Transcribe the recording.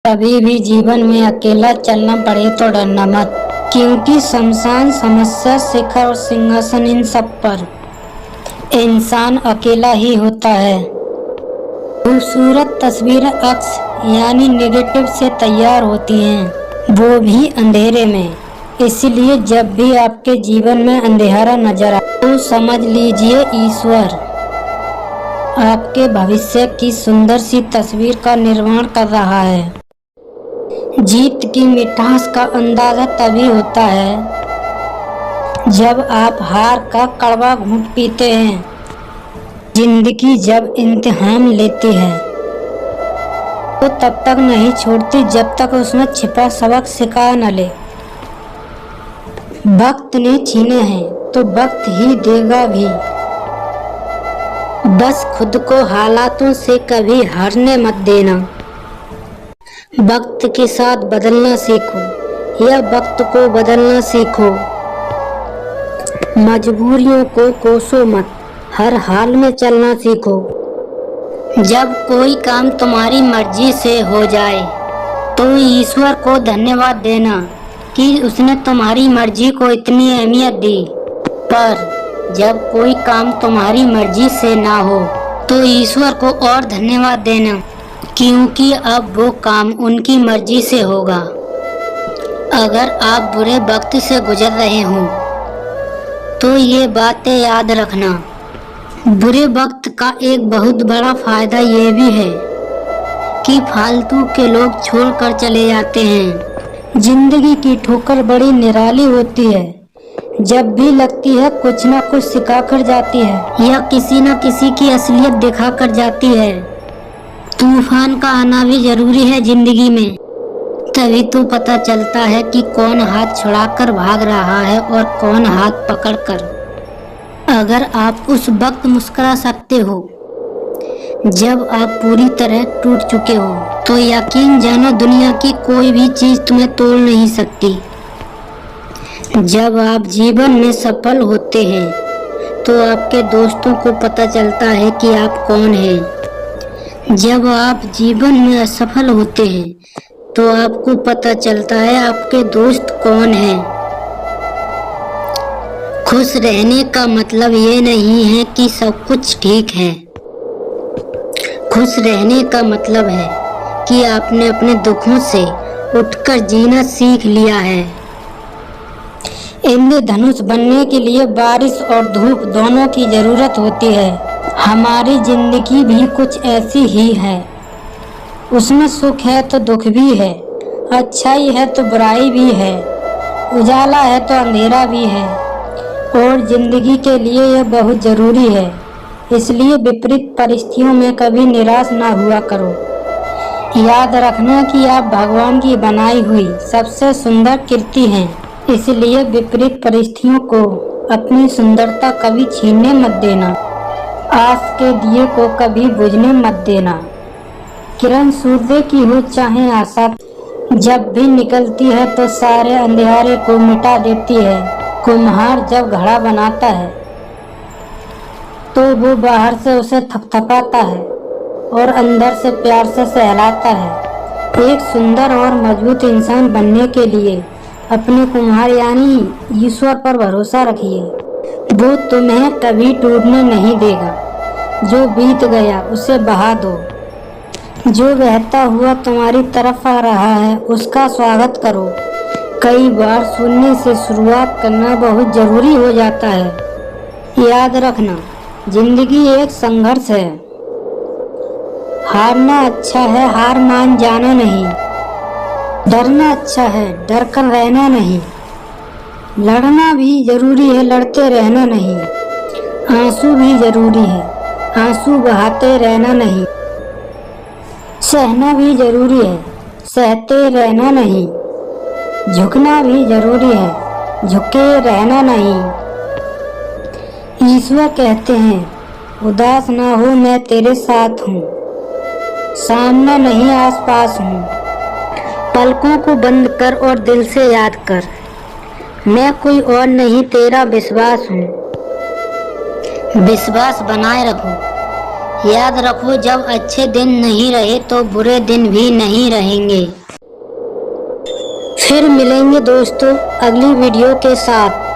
कभी भी जीवन में अकेला चलना पड़े तो डरना मत, क्योंकि शमशान, समस्या, शिखर और सिंहासन, इन सब पर इंसान अकेला ही होता है। खूबसूरत तस्वीरें अक्स यानी नेगेटिव से तैयार होती हैं, वो भी अंधेरे में। इसलिए जब भी आपके जीवन में अंधेरा नजर आए तो समझ लीजिए ईश्वर आपके भविष्य की सुंदर सी तस्वीर का निर्माण कर रहा है। जीत की मिठास का अंदाजा तभी होता है जब आप हार का कड़वा घूंट पीते हैं। जिंदगी जब इम्तिहान लेती है तो तब तक नहीं छोड़ती जब तक उसमें छिपा सबक सिखा न ले। वक्त ने छीने हैं तो वक्त ही देगा भी। बस खुद को हालातों से कभी हारने मत देना। वक्त के साथ बदलना सीखो या वक्त को बदलना सीखो। मजबूरियों को कोसो मत, हर हाल में चलना सीखो। जब कोई काम तुम्हारी मर्जी से हो जाए तो ईश्वर को धन्यवाद देना कि उसने तुम्हारी मर्जी को इतनी अहमियत दी। पर जब कोई काम तुम्हारी मर्जी से ना हो तो ईश्वर को और धन्यवाद देना, क्योंकि अब वो काम उनकी मर्जी से होगा। अगर आप बुरे वक्त से गुजर रहे हो तो ये बातें याद रखना। बुरे वक्त का एक बहुत बड़ा फायदा ये भी है कि फालतू के लोग छोड़कर चले जाते हैं। जिंदगी की ठोकर बड़ी निराली होती है। जब भी लगती है कुछ ना कुछ सिखा कर जाती है या किसी न किसी की असलियत दिखा कर जाती है। तूफान का आना भी जरूरी है जिंदगी में, तभी तो पता चलता है कि कौन हाथ छुड़ाकर भाग रहा है और कौन हाथ पकड़कर। अगर आप उस वक्त मुस्कुरा सकते हो जब आप पूरी तरह टूट चुके हो तो यकीन जानो दुनिया की कोई भी चीज तुम्हें तोड़ नहीं सकती। जब आप जीवन में सफल होते हैं तो आपके दोस्तों को पता चलता है कि आप कौन हैं। जब आप जीवन में असफल होते हैं तो आपको पता चलता है आपके दोस्त कौन हैं। खुश रहने का मतलब ये नहीं है कि सब कुछ ठीक है। खुश रहने का मतलब है कि आपने अपने दुखों से उठकर जीना सीख लिया है। इंद्रधनुष बनने के लिए बारिश और धूप दोनों की जरूरत होती है। हमारी जिंदगी भी कुछ ऐसी ही है। उसमें सुख है तो दुख भी है, अच्छाई है तो बुराई भी है, उजाला है तो अंधेरा भी है। और जिंदगी के लिए यह बहुत जरूरी है। इसलिए विपरीत परिस्थितियों में कभी निराश ना हुआ करो। याद रखना कि आप भगवान की बनाई हुई सबसे सुंदर कृति हैं। इसलिए विपरीत परिस्थितियों को अपनी सुंदरता कभी छीनने मत देना। आस के दिए को कभी बुझने मत देना। किरण सूर्य की हो चाहे आशा, जब भी निकलती है तो सारे अंधेरे को मिटा देती है। कुम्हार जब घड़ा बनाता है तो वो बाहर से उसे थपथपाता है और अंदर से प्यार से सहलाता है। एक सुंदर और मजबूत इंसान बनने के लिए अपने कुम्हार यानी ईश्वर पर भरोसा रखिए। वो तुम्हें कभी टूटने नहीं देगा। जो बीत गया उसे बहा दो। जो बहता हुआ तुम्हारी तरफ आ रहा है उसका स्वागत करो। कई बार शून्य से शुरुआत करना बहुत जरूरी हो जाता है। याद रखना जिंदगी एक संघर्ष है। हारना अच्छा है, हार मान जाना नहीं। डरना अच्छा है, डर कर रहना नहीं। लड़ना भी जरूरी है, लड़ते रहना नहीं। आंसू भी जरूरी है, आंसू बहाते रहना नहीं। सहना भी जरूरी है, सहते रहना नहीं। झुकना भी जरूरी है, झुके रहना नहीं। ईश्वर कहते हैं उदास ना हो, मैं तेरे साथ हूँ। सामने नहीं आसपास हूँ। पलकों को बंद कर और दिल से याद कर, मैं कोई और नहीं तेरा विश्वास हूँ। विश्वास बनाए रखो। याद रखो, जब अच्छे दिन नहीं रहे तो बुरे दिन भी नहीं रहेंगे। फिर मिलेंगे दोस्तों अगली वीडियो के साथ।